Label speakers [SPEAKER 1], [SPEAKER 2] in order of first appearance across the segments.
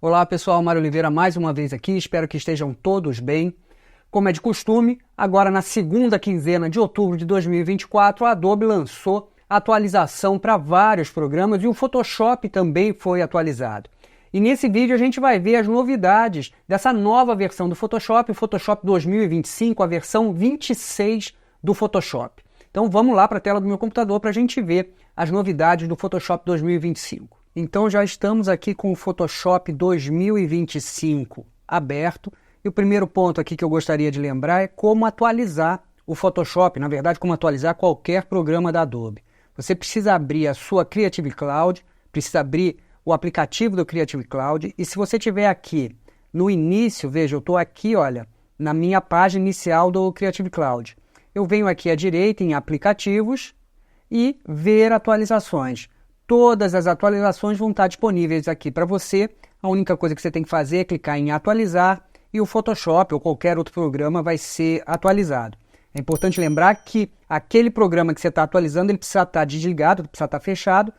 [SPEAKER 1] Olá pessoal, Mário Oliveira mais uma vez aqui, espero que estejam todos bem. Como é de costume, agora na segunda quinzena de outubro de 2024, a Adobe lançou atualização para vários programas e o Photoshop também foi atualizado. E nesse vídeo a gente vai ver as novidades dessa nova versão do Photoshop, o Photoshop 2025, a versão 26 do Photoshop. Então vamos lá para a tela do meu computador para a gente ver as novidades do Photoshop 2025. Então já estamos aqui com o Photoshop 2025 aberto. E o primeiro ponto aqui que eu gostaria de lembrar é como atualizar o Photoshop, na verdade como atualizar qualquer programa da Adobe. Você precisa abrir a sua Creative Cloud, precisa abrir o aplicativo do Creative Cloud e se você estiver aqui no início, veja, eu estou aqui, olha, na minha página inicial do Creative Cloud. Eu venho aqui à direita em aplicativos e ver atualizações. Todas as atualizações vão estar disponíveis aqui para você. A única coisa que você tem que fazer é clicar em atualizar e o Photoshop ou qualquer outro programa vai ser atualizado. É importante lembrar que aquele programa que você está atualizando, ele precisa estar desligado, precisa estar fechado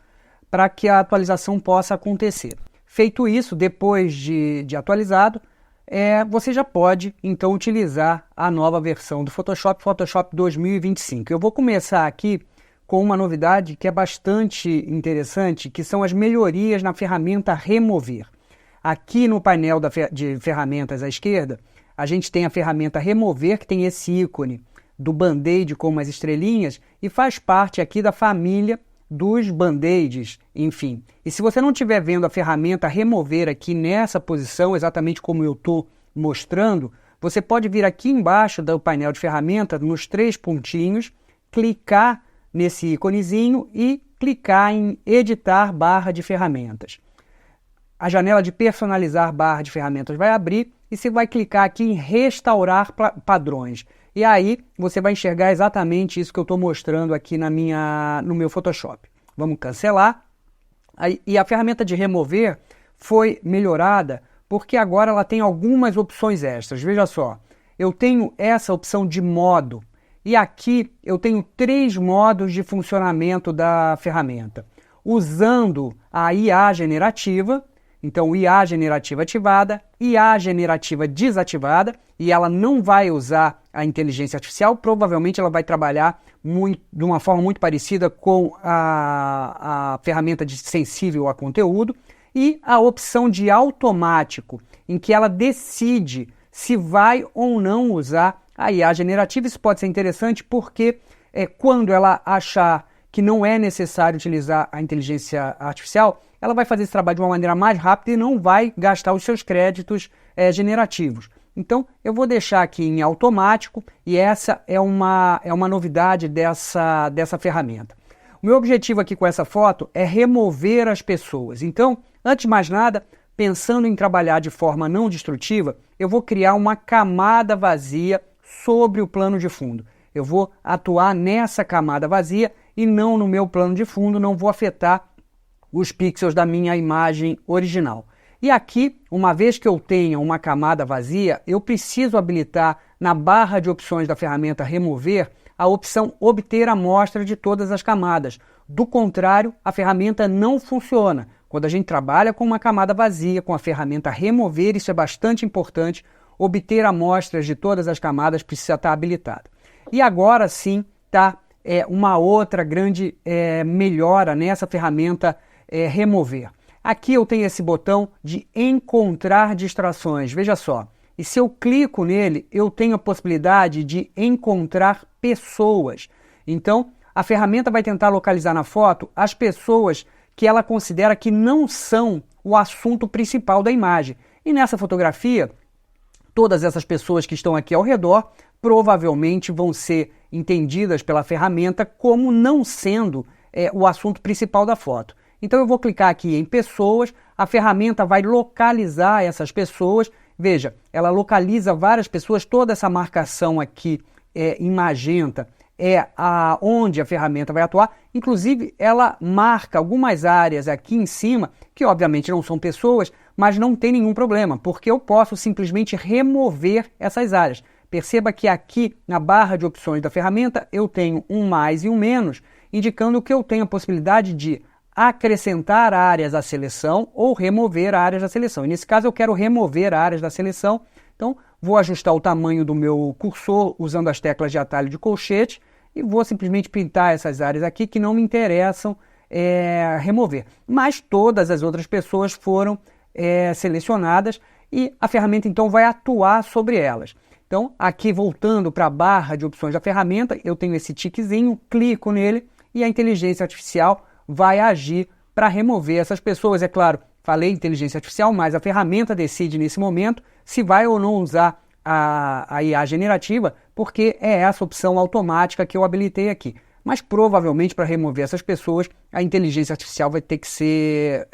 [SPEAKER 1] para que a atualização possa acontecer. Feito isso, depois de atualizado, você já pode então utilizar a nova versão do Photoshop, Photoshop 2025. Eu vou começar aqui com uma novidade que é bastante interessante, que são as melhorias na ferramenta Remover. Aqui no painel de ferramentas à esquerda, a gente tem a ferramenta Remover, que tem esse ícone do band-aid com umas estrelinhas e faz parte aqui da família dos band-aids, enfim. E se você não estiver vendo a ferramenta Remover aqui nessa posição, exatamente como eu estou mostrando, você pode vir aqui embaixo do painel de ferramentas, nos três pontinhos, clicar nesse íconezinho e clicar em editar barra de ferramentas. A janela de personalizar barra de ferramentas vai abrir e você vai clicar aqui em restaurar padrões. E aí você vai enxergar exatamente isso que eu estou mostrando aqui no meu Photoshop. Vamos cancelar. E a ferramenta de remover foi melhorada porque agora ela tem algumas opções extras. Veja só, eu tenho essa opção de modo. E aqui eu tenho 3 modos de funcionamento da ferramenta. Usando a IA generativa, então IA generativa ativada, IA generativa desativada, e ela não vai usar a inteligência artificial, provavelmente ela vai trabalhar de uma forma muito parecida com a ferramenta de sensível a conteúdo, e a opção de automático, em que ela decide se vai ou não usar a IA generativa. Isso pode ser interessante porque quando ela achar que não é necessário utilizar a inteligência artificial, ela vai fazer esse trabalho de uma maneira mais rápida e não vai gastar os seus créditos generativos. Então, eu vou deixar aqui em automático e essa é uma novidade dessa ferramenta. O meu objetivo aqui com essa foto é remover as pessoas. Então, antes de mais nada, pensando em trabalhar de forma não destrutiva, eu vou criar uma camada vazia sobre o plano de fundo. Eu vou atuar nessa camada vazia e não no meu plano de fundo, não vou afetar os pixels da minha imagem original. E aqui, uma vez que eu tenha uma camada vazia, eu preciso habilitar na barra de opções da ferramenta Remover a opção Obter amostra de todas as camadas. Do contrário, a ferramenta não funciona. Quando a gente trabalha com uma camada vazia, com a ferramenta Remover, isso é bastante importante, obter amostras de todas as camadas precisa estar habilitado. E agora sim está uma outra grande melhora nessa ferramenta Remover. Aqui eu tenho esse botão de encontrar distrações, veja só. E se eu clico nele, eu tenho a possibilidade de encontrar pessoas. Então, a ferramenta vai tentar localizar na foto as pessoas que ela considera que não são o assunto principal da imagem. E nessa fotografia, todas essas pessoas que estão aqui ao redor provavelmente vão ser entendidas pela ferramenta como não sendo o assunto principal da foto. Então eu vou clicar aqui em pessoas, a ferramenta vai localizar essas pessoas. Veja, ela localiza várias pessoas, toda essa marcação aqui em magenta onde a ferramenta vai atuar. Inclusive, ela marca algumas áreas aqui em cima, que obviamente não são pessoas, mas não tem nenhum problema, porque eu posso simplesmente remover essas áreas. Perceba que aqui na barra de opções da ferramenta eu tenho um mais e um menos, indicando que eu tenho a possibilidade de acrescentar áreas à seleção ou remover áreas da seleção. E nesse caso eu quero remover áreas da seleção, então vou ajustar o tamanho do meu cursor usando as teclas de atalho de colchete e vou simplesmente pintar essas áreas aqui que não me interessam remover. Mas todas as outras pessoas foram selecionadas e a ferramenta então vai atuar sobre elas. Então aqui voltando para a barra de opções da ferramenta, eu tenho esse tiquezinho, clico nele e a inteligência artificial vai agir para remover essas pessoas. É claro, falei inteligência artificial, mas a ferramenta decide nesse momento se vai ou não usar a IA generativa, porque é essa opção automática que eu habilitei aqui. Mas provavelmente para remover essas pessoas, a inteligência artificial vai ter que ser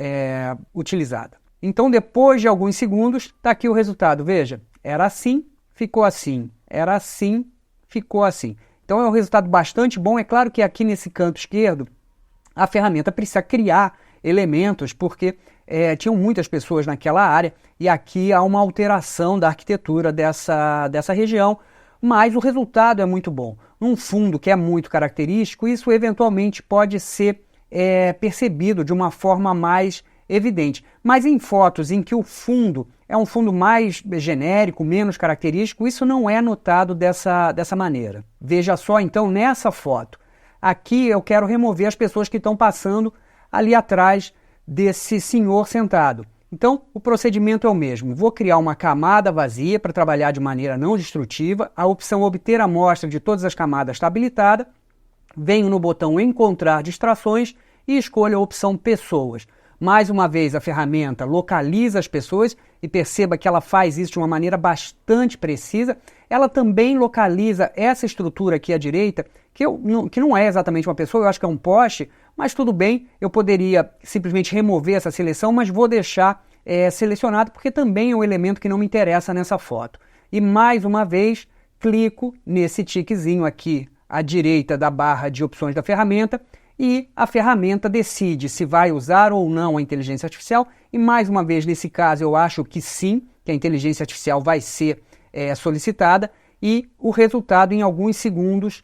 [SPEAKER 1] utilizada. Então depois de alguns segundos, está aqui o resultado. Veja, era assim, ficou assim. Era assim, ficou assim. Então é um resultado bastante bom. É claro que aqui nesse canto esquerdo, a ferramenta precisa criar elementos, porque tinham muitas pessoas naquela área, e aqui há uma alteração da arquitetura dessa região, mas o resultado é muito bom. Um fundo que é muito característico, isso eventualmente pode ser percebido de uma forma mais evidente. Mas em fotos em que o fundo é um fundo mais genérico, menos característico, isso não é notado dessa maneira. Veja só então nessa foto. Aqui eu quero remover as pessoas que estão passando ali atrás desse senhor sentado. Então, o procedimento é o mesmo. Vou criar uma camada vazia para trabalhar de maneira não destrutiva. A opção obter amostra de todas as camadas está habilitada. Venho no botão encontrar distrações e escolho a opção pessoas. Mais uma vez, a ferramenta localiza as pessoas e perceba que ela faz isso de uma maneira bastante precisa. Ela também localiza essa estrutura aqui à direita, que não é exatamente uma pessoa, eu acho que é um poste, mas tudo bem, eu poderia simplesmente remover essa seleção, mas vou deixar selecionado porque também é um elemento que não me interessa nessa foto. E mais uma vez, clico nesse tiquezinho aqui à direita da barra de opções da ferramenta e a ferramenta decide se vai usar ou não a inteligência artificial. E mais uma vez, nesse caso, eu acho que sim, que a inteligência artificial vai ser solicitada e o resultado em alguns segundos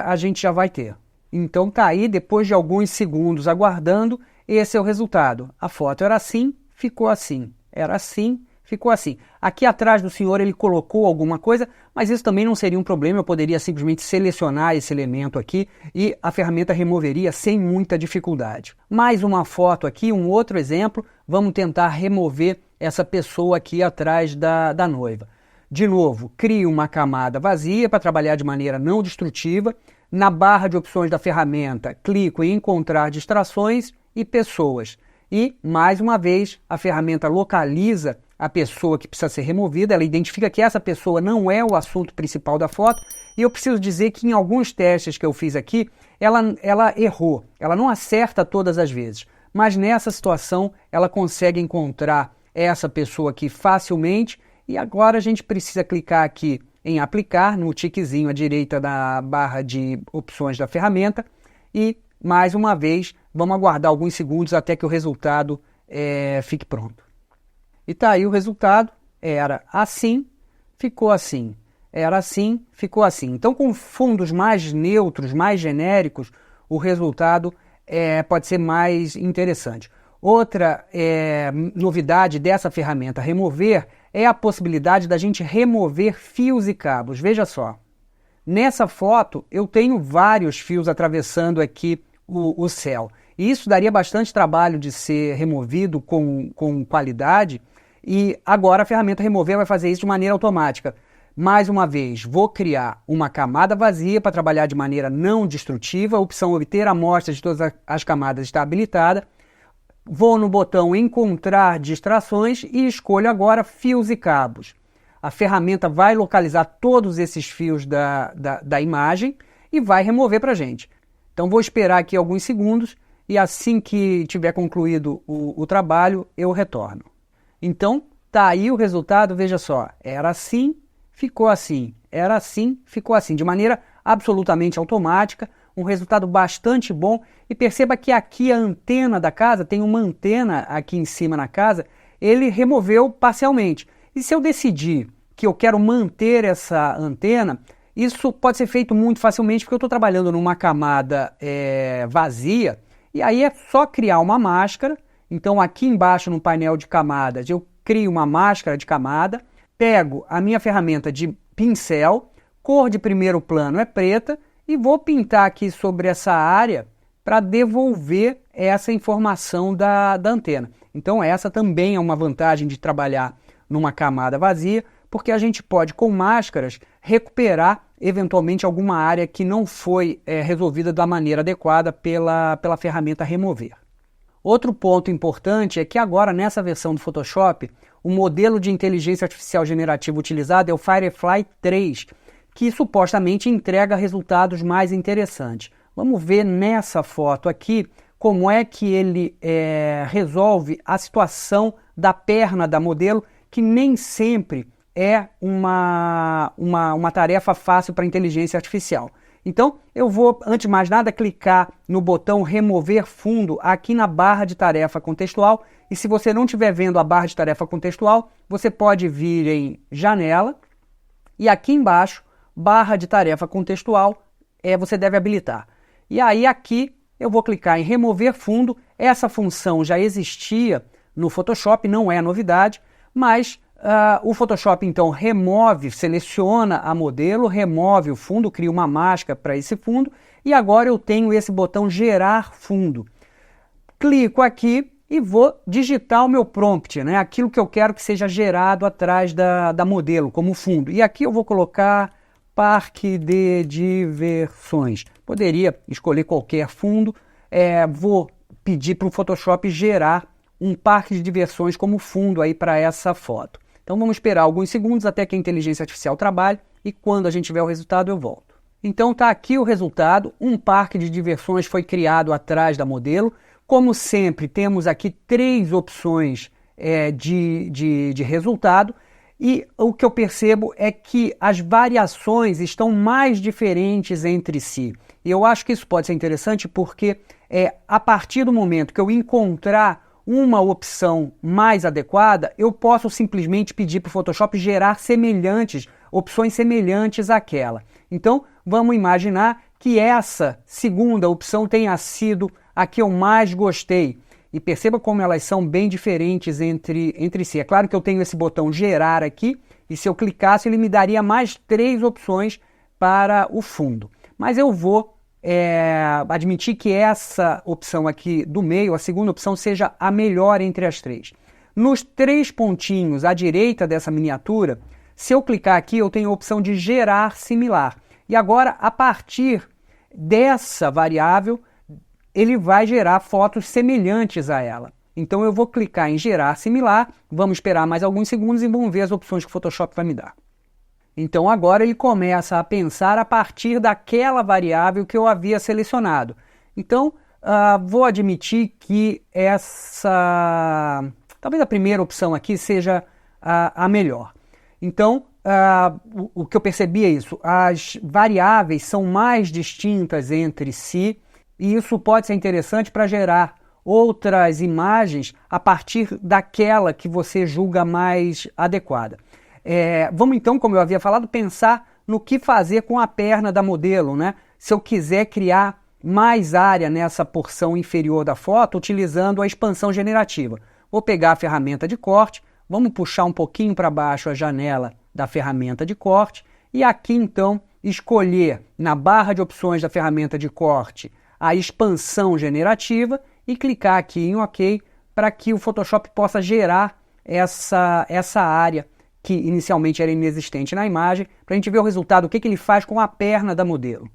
[SPEAKER 1] a gente já vai ter. Então tá aí, depois de alguns segundos aguardando, esse é o resultado. A foto era assim, ficou assim. Era assim, ficou assim. Aqui atrás do senhor ele colocou alguma coisa, mas isso também não seria um problema, eu poderia simplesmente selecionar esse elemento aqui e a ferramenta removeria sem muita dificuldade. Mais uma foto aqui, um outro exemplo, vamos tentar remover essa pessoa aqui atrás da noiva. De novo, crio uma camada vazia para trabalhar de maneira não destrutiva. Na barra de opções da ferramenta, clico em encontrar distrações e pessoas. E, mais uma vez, a ferramenta localiza a pessoa que precisa ser removida, ela identifica que essa pessoa não é o assunto principal da foto, e eu preciso dizer que em alguns testes que eu fiz aqui, ela errou, ela não acerta todas as vezes, mas nessa situação ela consegue encontrar essa pessoa aqui facilmente, e agora a gente precisa clicar aqui em aplicar, no tiquezinho à direita da barra de opções da ferramenta, e mais uma vez vamos aguardar alguns segundos até que o resultado fique pronto. E tá aí o resultado, era assim, ficou assim. Era assim, ficou assim. Então com fundos mais neutros, mais genéricos, o resultado pode ser mais interessante. Outra novidade dessa ferramenta remover é a possibilidade da gente remover fios e cabos. Veja só, nessa foto eu tenho vários fios atravessando aqui o céu. E isso daria bastante trabalho de ser removido com qualidade, e agora a ferramenta remover vai fazer isso de maneira automática. Mais uma vez, vou criar uma camada vazia para trabalhar de maneira não destrutiva, a opção obter amostras de todas as camadas está habilitada. Vou no botão encontrar distrações e escolho agora fios e cabos. A ferramenta vai localizar todos esses fios da imagem e vai remover para a gente. Então vou esperar aqui alguns segundos e assim que tiver concluído o trabalho eu retorno. Então tá aí o resultado, veja só, era assim, ficou assim, era assim, ficou assim, de maneira absolutamente automática, um resultado bastante bom. E perceba que aqui a antena da casa, tem uma antena aqui em cima na casa, ele removeu parcialmente. E se eu decidir que eu quero manter essa antena, isso pode ser feito muito facilmente, porque eu estou trabalhando numa camada vazia, E aí é só criar uma máscara. Então aqui embaixo no painel de camadas eu crio uma máscara de camada, pego a minha ferramenta de pincel, cor de primeiro plano é preta e vou pintar aqui sobre essa área para devolver essa informação da antena. Então essa também é uma vantagem de trabalhar numa camada vazia, porque a gente pode, com máscaras, recuperar eventualmente alguma área que não foi resolvida da maneira adequada pela ferramenta remover. Outro ponto importante é que agora, nessa versão do Photoshop, o modelo de inteligência artificial generativa utilizado é o Firefly 3, que supostamente entrega resultados mais interessantes. Vamos ver nessa foto aqui como é que ele resolve a situação da perna da modelo, que nem sempre é uma tarefa fácil para a inteligência artificial. Então, eu vou, antes de mais nada, clicar no botão Remover Fundo aqui na barra de tarefa contextual. E se você não estiver vendo a barra de tarefa contextual, você pode vir em Janela e aqui embaixo, barra de tarefa contextual, você deve habilitar. E aí aqui eu vou clicar em Remover Fundo. Essa função já existia no Photoshop, não é novidade, mas o Photoshop então remove, seleciona a modelo, remove o fundo, cria uma máscara para esse fundo e agora eu tenho esse botão Gerar Fundo. Clico aqui e vou digitar o meu prompt, né? Aquilo que eu quero que seja gerado atrás da modelo como fundo. E aqui eu vou colocar Parque de Diversões. Poderia escolher qualquer fundo. Vou pedir para o Photoshop gerar um parque de diversões como fundo aí para essa foto. Então vamos esperar alguns segundos até que a inteligência artificial trabalhe e quando a gente tiver o resultado eu volto. Então está aqui o resultado, um parque de diversões foi criado atrás da modelo. Como sempre, temos aqui 3 opções de resultado e o que eu percebo é que as variações estão mais diferentes entre si. E eu acho que isso pode ser interessante porque a partir do momento que eu encontrar uma opção mais adequada, eu posso simplesmente pedir para o Photoshop gerar opções semelhantes àquela. Então, vamos imaginar que essa segunda opção tenha sido a que eu mais gostei. E perceba como elas são bem diferentes entre si. É claro que eu tenho esse botão gerar aqui, e se eu clicasse ele me daria mais 3 opções para o fundo. Mas eu vou admitir que essa opção aqui do meio, a segunda opção, seja a melhor entre as 3. Nos 3 pontinhos à direita dessa miniatura, se eu clicar aqui, eu tenho a opção de gerar similar. E agora, a partir dessa variável, ele vai gerar fotos semelhantes a ela. Então eu vou clicar em gerar similar, vamos esperar mais alguns segundos e vamos ver as opções que o Photoshop vai me dar. Então agora ele começa a pensar a partir daquela variável que eu havia selecionado. Então vou admitir que talvez a primeira opção aqui seja a melhor. Então o que eu percebi é isso, as variáveis são mais distintas entre si e isso pode ser interessante para gerar outras imagens a partir daquela que você julga mais adequada. Vamos então, como eu havia falado, pensar no que fazer com a perna da modelo, né? Se eu quiser criar mais área nessa porção inferior da foto, utilizando a expansão generativa. Vou pegar a ferramenta de corte, vamos puxar um pouquinho para baixo a janela da ferramenta de corte e aqui então escolher na barra de opções da ferramenta de corte a expansão generativa e clicar aqui em OK para que o Photoshop possa gerar essa área que inicialmente era inexistente na imagem, para a gente ver o resultado, o que ele faz com a perna da modelo.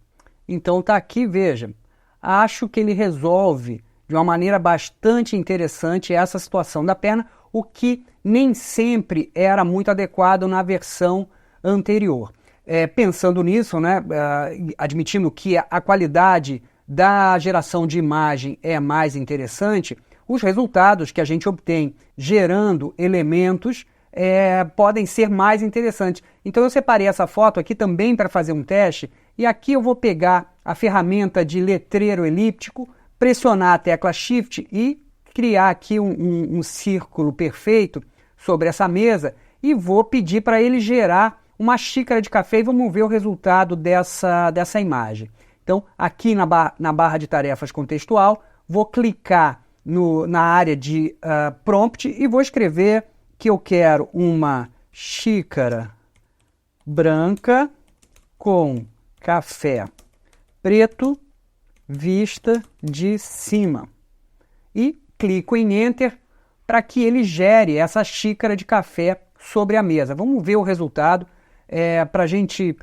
[SPEAKER 1] Então está aqui, veja, acho que ele resolve de uma maneira bastante interessante essa situação da perna, o que nem sempre era muito adequado na versão anterior. Pensando nisso, né, admitindo que a qualidade da geração de imagem é mais interessante, os resultados que a gente obtém gerando elementos podem ser mais interessantes. Então eu separei essa foto aqui também para fazer um teste e aqui eu vou pegar a ferramenta de letreiro elíptico, pressionar a tecla Shift e criar aqui um círculo perfeito sobre essa mesa e vou pedir para ele gerar uma xícara de café e vamos ver o resultado dessa imagem. Então aqui na barra de tarefas contextual vou clicar na área de prompt e vou escrever que eu quero uma xícara branca com café preto vista de cima. E clico em Enter para que ele gere essa xícara de café sobre a mesa. Vamos ver o resultado para a gente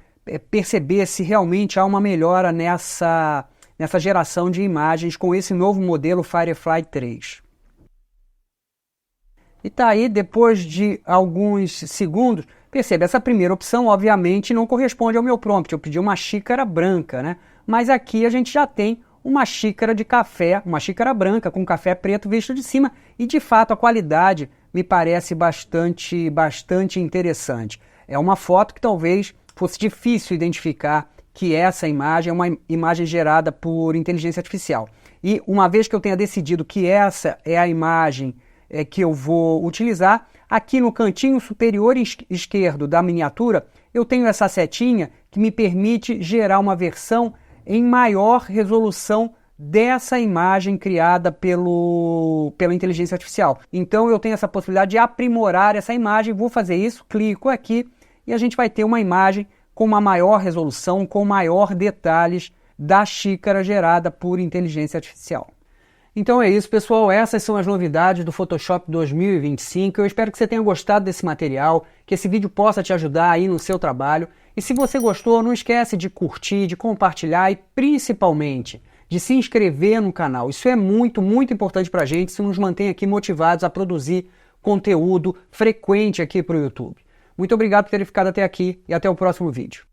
[SPEAKER 1] perceber se realmente há uma melhora nessa geração de imagens com esse novo modelo Firefly 3. E tá aí, depois de alguns segundos, percebe, essa primeira opção obviamente não corresponde ao meu prompt, eu pedi uma xícara branca, né? Mas aqui a gente já tem uma xícara de café, uma xícara branca com café preto visto de cima e de fato a qualidade me parece bastante interessante. É uma foto que talvez fosse difícil identificar que essa imagem é uma imagem gerada por inteligência artificial. E uma vez que eu tenha decidido que essa é a imagem que eu vou utilizar, aqui no cantinho superior esquerdo da miniatura, eu tenho essa setinha que me permite gerar uma versão em maior resolução dessa imagem criada pela inteligência artificial. Então eu tenho essa possibilidade de aprimorar essa imagem, vou fazer isso, clico aqui e a gente vai ter uma imagem com uma maior resolução, com maior detalhes da xícara gerada por inteligência artificial. Então é isso, pessoal, essas são as novidades do Photoshop 2025, eu espero que você tenha gostado desse material, que esse vídeo possa te ajudar aí no seu trabalho, e se você gostou, não esquece de curtir, de compartilhar e principalmente de se inscrever no canal, isso é muito importante pra gente, isso nos mantém aqui motivados a produzir conteúdo frequente aqui para o YouTube. Muito obrigado por ter ficado até aqui e até o próximo vídeo.